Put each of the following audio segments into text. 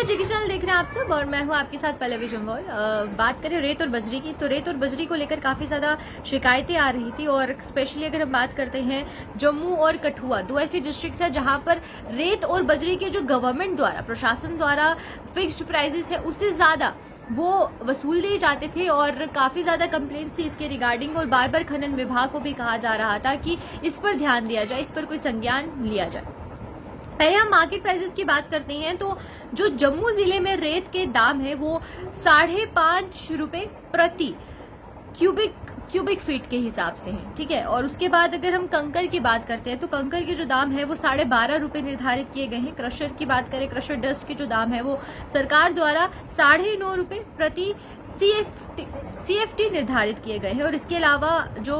नमस्कार, जेके चैनल देख रहे हैं आप सब और मैं हूं आपके साथ पल्लवी जम्वाल। बात करें रेत और बजरी की, तो रेत और बजरी को लेकर काफी ज्यादा शिकायतें आ रही थी और स्पेशली अगर हम बात करते हैं जम्मू और कठुआ, दो ऐसी डिस्ट्रिक्ट्स है जहां पर रेत और बजरी के जो गवर्नमेंट द्वारा, प्रशासन द्वारा फिक्स्ड प्राइसेस है उससे ज्यादा वो वसूल दिए जाते थे और काफी ज्यादा कंप्लेंट्स थी इसके रिगार्डिंग और बार बार खनन विभाग को भी कहा जा रहा था कि इस पर ध्यान दिया जाए, इस पर कोई संज्ञान लिया जाए। पहले हम मार्केट प्राइसेस की बात करते हैं तो जो जम्मू जिले में रेत के दाम है वो 5.5 रुपए प्रति क्यूबिक फीट के हिसाब से है, ठीक है। और उसके बाद अगर हम कंकर की बात करते हैं तो कंकर के जो दाम है वो 12.5 रुपए निर्धारित किए गए हैं। क्रशर की बात करें, क्रशर डस्ट के जो दाम है वो सरकार द्वारा 9.5 रुपए प्रति सीएफटी निर्धारित किए गए हैं। और इसके अलावा जो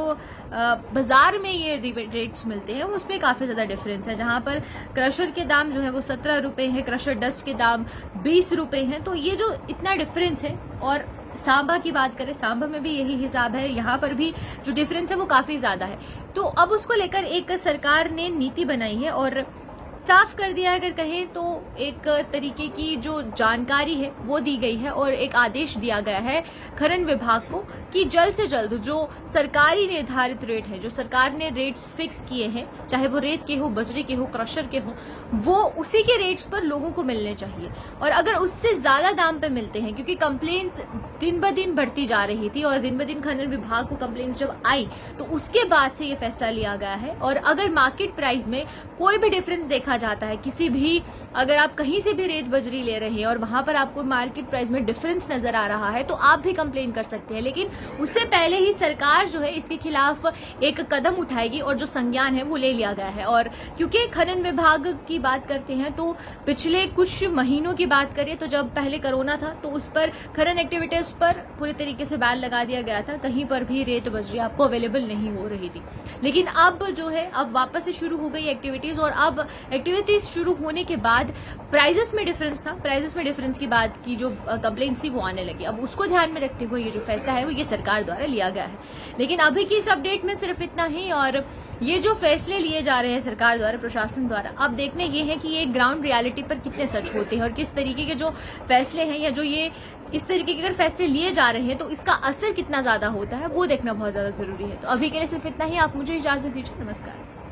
बाजार में ये रेट्स मिलते हैं उसमें काफी ज्यादा डिफरेंस है, जहां पर क्रशर के दाम जो है वो 17 रुपए है, क्रशर डस्ट के दाम 20 रुपए हैं। तो ये जो इतना डिफरेंस है, और सांबा की बात करें, सांबा में भी यही हिसाब है, यहाँ पर भी जो डिफरेंस है वो काफी ज्यादा है। तो अब उसको लेकर एक सरकार ने नीति बनाई है और साफ कर दिया, अगर कहें तो एक तरीके की जो जानकारी है वो दी गई है और एक आदेश दिया गया है खनन विभाग को कि जल्द से जल्द जो सरकारी निर्धारित रेट है, जो सरकार ने रेट्स फिक्स किए हैं, चाहे वो रेत के हो, बजरी के हो, क्रशर के हो, वो उसी के रेट्स पर लोगों को मिलने चाहिए। और अगर उससे ज्यादा दाम पे मिलते हैं, क्योंकि कंप्लेंट्स दिन ब दिन बढ़ती जा रही थी और दिन ब दिन खनन विभाग को कंप्लेंट्स जब आई तो उसके बाद से ये फैसला लिया गया है। और अगर मार्केट प्राइस में कोई भी डिफरेंस देखा जाता है, किसी भी, अगर आप कहीं से भी रेत बजरी ले रहे हैं और वहां पर आपको मार्केट प्राइस में डिफरेंस नजर आ रहा है तो आप भी कंप्लेन कर सकते हैं। लेकिन उससे पहले ही सरकार जो है इसके खिलाफ एक कदम उठाएगी और जो संज्ञान है वो ले लिया गया है। और क्योंकि खनन विभाग की बात करते हैं तो पिछले कुछ महीनों की बात करें तो जब पहले कोरोना था तो उस पर खनन एक्टिविटीज पर पूरे तरीके से बैन लगा दिया गया था, कहीं पर भी रेत बजरी आपको अवेलेबल नहीं हो रही थी। लेकिन अब जो है अब वापस से शुरू हो गई एक्टिविटीज और अब एक्टिविटीज शुरू होने के बाद प्राइजेस में डिफरेंस था, प्राइजेस में डिफरेंस की बात की जो कंप्लेंट्स थी वो आने लगी। अब उसको ध्यान में रखते हुए ये जो फैसला है वो ये सरकार द्वारा लिया गया है। लेकिन अभी की इस अपडेट में सिर्फ इतना ही, और ये जो फैसले लिए जा रहे हैं सरकार द्वारा, प्रशासन द्वारा, अब देखने ये है कि ये ग्राउंड रियलिटी पर कितने सच होते हैं और किस तरीके के जो फैसले हैं या जो ये इस तरीके के अगर फैसले लिए जा रहे हैं तो इसका असर कितना ज्यादा होता है वो देखना बहुत ज्यादा जरूरी है। तो अभी के लिए सिर्फ इतना ही, आप मुझे इजाजत दीजिए। नमस्कार।